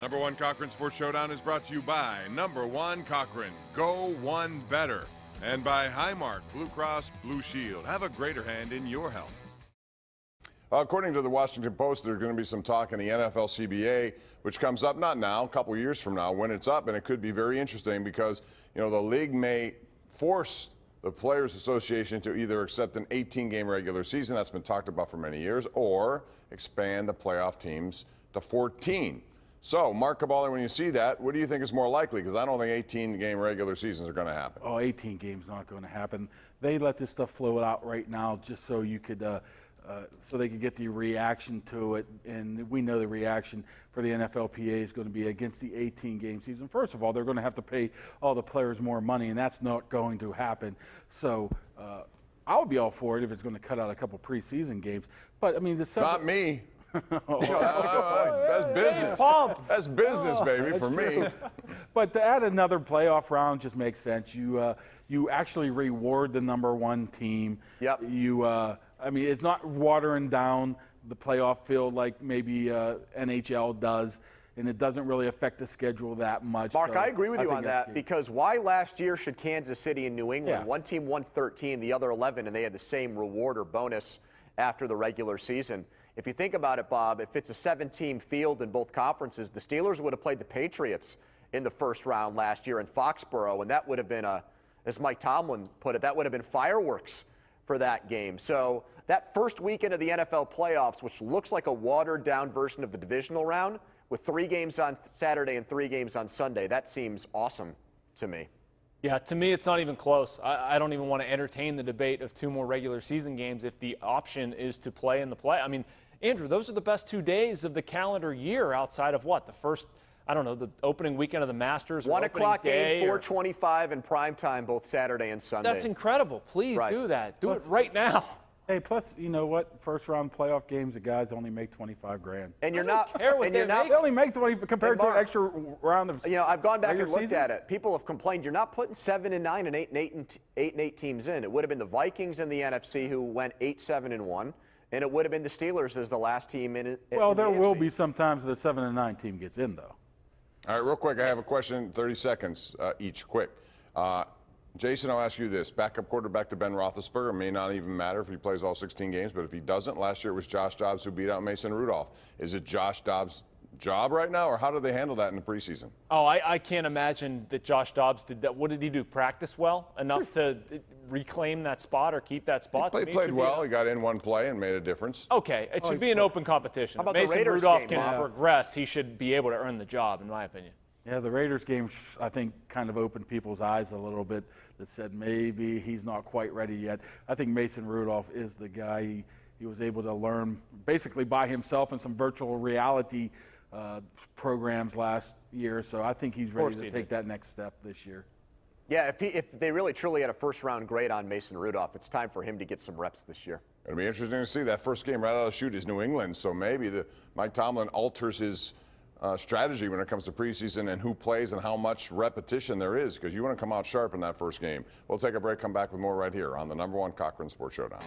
Number One Cochran Sports Showdown is brought to you by Number One Cochran, Go One Better, and by Highmark Blue Cross Blue Shield. Have a greater hand in your health. According to the Washington Post, there's going to be some talk in the NFL CBA, which comes up not now, a couple years from now, when it's up, and it could be very interesting because, you know, the league may force the Players Association to either accept an 18-game regular season, that's been talked about for many years, or expand the playoff teams to 14. So, Mark Kaboly, when you see that, what do you think is more likely? Because I don't think 18-game regular seasons are going to happen. Oh, 18 games not going to happen. They let this stuff flow out right now just so you could, so they could get the reaction to it. And we know the reaction for the NFLPA is going to be against the 18-game season. First of all, they're going to have to pay all the players more money, and that's not going to happen. So, I would be all for it if it's going to cut out a couple preseason games. But I mean, not me. Oh, that's a good point. That's business. That's business, baby, for me. But to add another playoff round just makes sense. You actually reward the number one team. Yep. I mean, it's not watering down the playoff field like maybe NHL does, and it doesn't really affect the schedule that much. Mark, so I agree with you on that key. because why last year should Kansas City and New England, Yeah. one team won 13, the other 11, and they had the same reward or bonus after the regular season? If you think about it, Bob, if it's a 7-team field in both conferences, the Steelers would have played the Patriots in the first round last year in Foxborough, and that would have been, as Mike Tomlin put it, that would have been fireworks for that game. So that first weekend of the NFL playoffs, which looks like a watered-down version of the divisional round, with 3 games on Saturday and 3 games on Sunday, that seems awesome to me. Yeah, to me, it's not even close. I don't even want to entertain the debate of 2 more regular season games if the option is to play in the play. I mean, Andrew, those are the best 2 days of the calendar year outside of what? The first, I don't know, the opening weekend of the Masters. 1 o'clock game, 4:25 in prime time, both Saturday and Sunday. That's incredible. Please do that. Do it right now. Hey, plus, you know what? First round playoff games, the guys only make $25,000. And you're I don't not care what and they you're not make. They only make 20 compared to Mark, an extra round of. You know, I've gone back and regular looked season? at it. People have complained you're not putting 7 and 9 and 8 and 8 teams in. It would have been the Vikings in the NFC who went 8-7-1, and it would have been the Steelers as the last team in it. Well, there will be some times that a 7 and 9 team gets in, though. All right, real quick, I have a question, 30 seconds each, quick. Jason, I'll ask you this. Backup quarterback to Ben Roethlisberger. It may not even matter if he plays all 16 games, but if he doesn't, last year it was Josh Dobbs who beat out Mason Rudolph. Is it Josh Dobbs' job right now, or how do they handle that in the preseason? Oh, I can't imagine that Josh Dobbs did that. What did he do? Practice well enough to reclaim that spot or keep that spot? He played well. He got in one play and made a difference. Okay, it should be an open competition. How about If the Mason Raiders Rudolph game, can Bob? progress, he should be able to earn the job, in my opinion. Yeah, the Raiders game, I think, kind of opened people's eyes a little bit that said maybe he's not quite ready yet. I think Mason Rudolph is the guy. He was able to learn basically by himself in some virtual reality programs last year, so I think he's ready to take that next step this year. Yeah, if they really truly had a first-round grade on Mason Rudolph, it's time for him to get some reps this year. It'll be interesting to see. That first game right out of the chute is New England, so maybe Mike Tomlin alters his strategy when it comes to preseason and who plays and how much repetition there is, because you want to come out sharp in that first game. We'll take a break, come back with more right here on the #1 Cochran Sports Showdown.